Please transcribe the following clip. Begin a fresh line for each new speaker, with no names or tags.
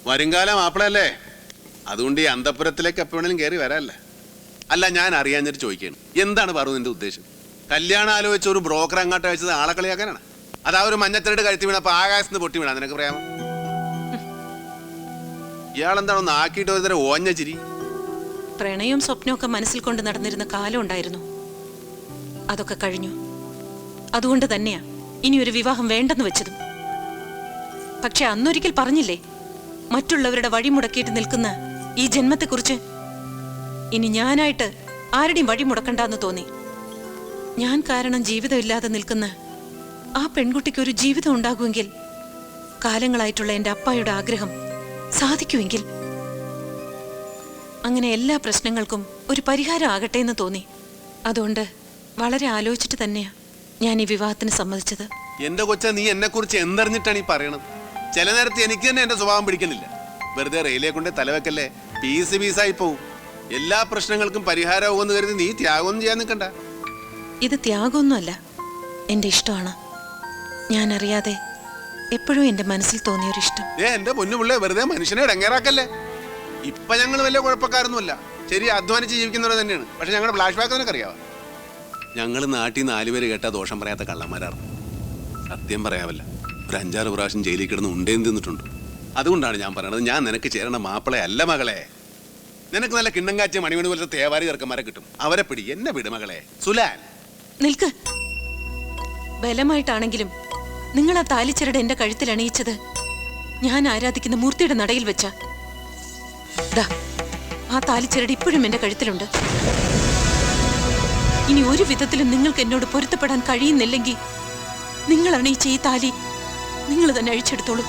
വരുംകാല മാപ്പിളല്ലേ, അതുകൊണ്ട് ഈ അന്തപുരത്തിലേക്ക് എപ്പോഴെങ്കിലും കയറി വരാല്ലേ. അല്ല, ഞാൻ അറിയാഞ്ഞിട്ട് ചോദിക്കുകയാണ്, എന്താണ് പറു നിന്റെ ഉദ്ദേശം? കല്യാണം ആലോചിച്ച ഒരു ബ്രോക്കർ അങ്ങോട്ട് അയച്ചത് ആളെ കളിയാക്കാനാണ്? അതാ ഒരു മഞ്ഞത്തിരട്ട് കഴുത്തി വീണപ്പോ ആകാശത്ത് പൊട്ടി വീണാ നിനക്ക് പറയാമോ? ഇയാളെന്താണൊന്ന് ആക്കിയിട്ട് ഒരു തരം ഓഞ്ഞ ചിരി.
പ്രണയവും സ്വപ്നവും ഒക്കെ മനസ്സിൽ കൊണ്ട് നടന്നിരുന്ന കാലം ഉണ്ടായിരുന്നു, അതൊക്കെ കഴിഞ്ഞു. അതുകൊണ്ട് തന്നെയാ ഇനി ഒരു വിവാഹം വേണ്ടെന്ന് വെച്ചതും. പക്ഷെ അന്നൊരിക്കൽ പറഞ്ഞില്ലേ, മറ്റുള്ളവരുടെ വഴി മുടക്കിയിട്ട് നിൽക്കുന്ന ഈ ജന്മത്തെക്കുറിച്ച്. ഇനി ഞാനായിട്ട് ആരുടെയും വഴി മുടക്കണ്ടെന്ന് തോന്നി. ഞാൻ കാരണം ജീവിതമില്ലാതെ നിൽക്കുന്ന ആ പെൺകുട്ടിക്ക് ഒരു ജീവിതം ഉണ്ടാകുമെങ്കിൽ, കാലങ്ങളായിട്ടുള്ള എൻ്റെ അപ്പായുടെ ആഗ്രഹം സാധിക്കുമെങ്കിൽ, അങ്ങനെ എല്ലാ പ്രശ്നങ്ങൾക്കും ഒരു പരിഹാരം ആകട്ടെ എന്ന് തോന്നി. അതുകൊണ്ട് വളരെ ആലോചിച്ചിട്ട് തന്നെയാ ഞാൻ ഈ വിവാഹത്തിന് സമ്മതിച്ചത്.
എന്റെ കൊച്ച, നീ എന്നെ കുറിച്ച് എന്തറിഞ്ഞിട്ടാണ് ഈ പറയണത്? ചില നേരത്ത് എനിക്ക് തന്നെ എന്റെ സ്വഭാവം പിടിക്കുന്നില്ല. വെറുതെ റെയിലേ കൊണ്ട് തലവെക്കല്ലേ, പീസായി പോവും. എല്ലാ പ്രശ്നങ്ങൾക്കും പരിഹാരമാകുമെന്ന് കരുതി നീ ത്യാഗമൊന്നും ചെയ്യാൻ നിൽക്കണ്ട.
ഇത് ത്യാഗമൊന്നുമല്ല, എൻ്റെ ഇഷ്ടമാണ്. ഞാൻ അറിയാതെ എപ്പോഴും എൻ്റെ മനസ്സിൽ തോന്നിയൊരിഷ്ടം.
എന്റെ പൊന്നുപിള്ളേ, വെറുതെ മനുഷ്യനെ ഇടങ്ങേറാക്കല്ലേ. ഇപ്പൊ ഞങ്ങൾ വലിയ കുഴപ്പക്കാരൊന്നുമല്ല, ശരി, അധ്വാനിച്ച് ജീവിക്കുന്നവർ തന്നെയാണ്. പക്ഷെ ഞങ്ങളുടെ ഫ്ലാഷ് ബാക്ക് നിനക്ക് അറിയാവോ? ഞങ്ങൾ നാട്ടിൽ 4 പേര് കേട്ടാ ദോഷം പറയാത്ത കള്ളന്മാരാണ്. സത്യം പറയാമല്ല, ഒരു 5-6 പ്രാവശ്യം ജയിലിൽ കിടന്ന് ഉണ്ടേന്ന് തിന്നിട്ടുണ്ട്. അതുകൊണ്ടാണ് ഞാൻ പറയണത്, ഞാൻ നിനക്ക് ചേരണ മാപ്പിളെ അല്ല മകളെ. നിനക്ക് നല്ല കിണ്ണം കാച്ചിയ മണിമണി പോലത്തെ തേവാരി ചെറുക്കന്മാരെ കിട്ടും, അവരെ പിടി. എന്നെ വിട് മകളെ. സുലാൻ,
നിൽക്ക്. ബലമായിട്ടാണെങ്കിലും നിങ്ങൾ ആ താലിച്ചരട് എന്റെ കഴുത്തിൽ അണിയിച്ചത് ഞാൻ ആരാധിക്കുന്ന മൂർത്തിയുടെ നടയിൽ വെച്ച. ആ താലിച്ചരട് ഇപ്പോഴും എന്റെ കഴുത്തിലുണ്ട്. ഇനി ഒരു വിധത്തിലും നിങ്ങൾക്ക് എന്നോട് പൊരുത്തപ്പെടാൻ കഴിയുന്നില്ലെങ്കിൽ, നിങ്ങൾ അണിയിച്ച ഈ താലി നിങ്ങൾ തന്നെ അഴിച്ചെടുത്തോളൂ.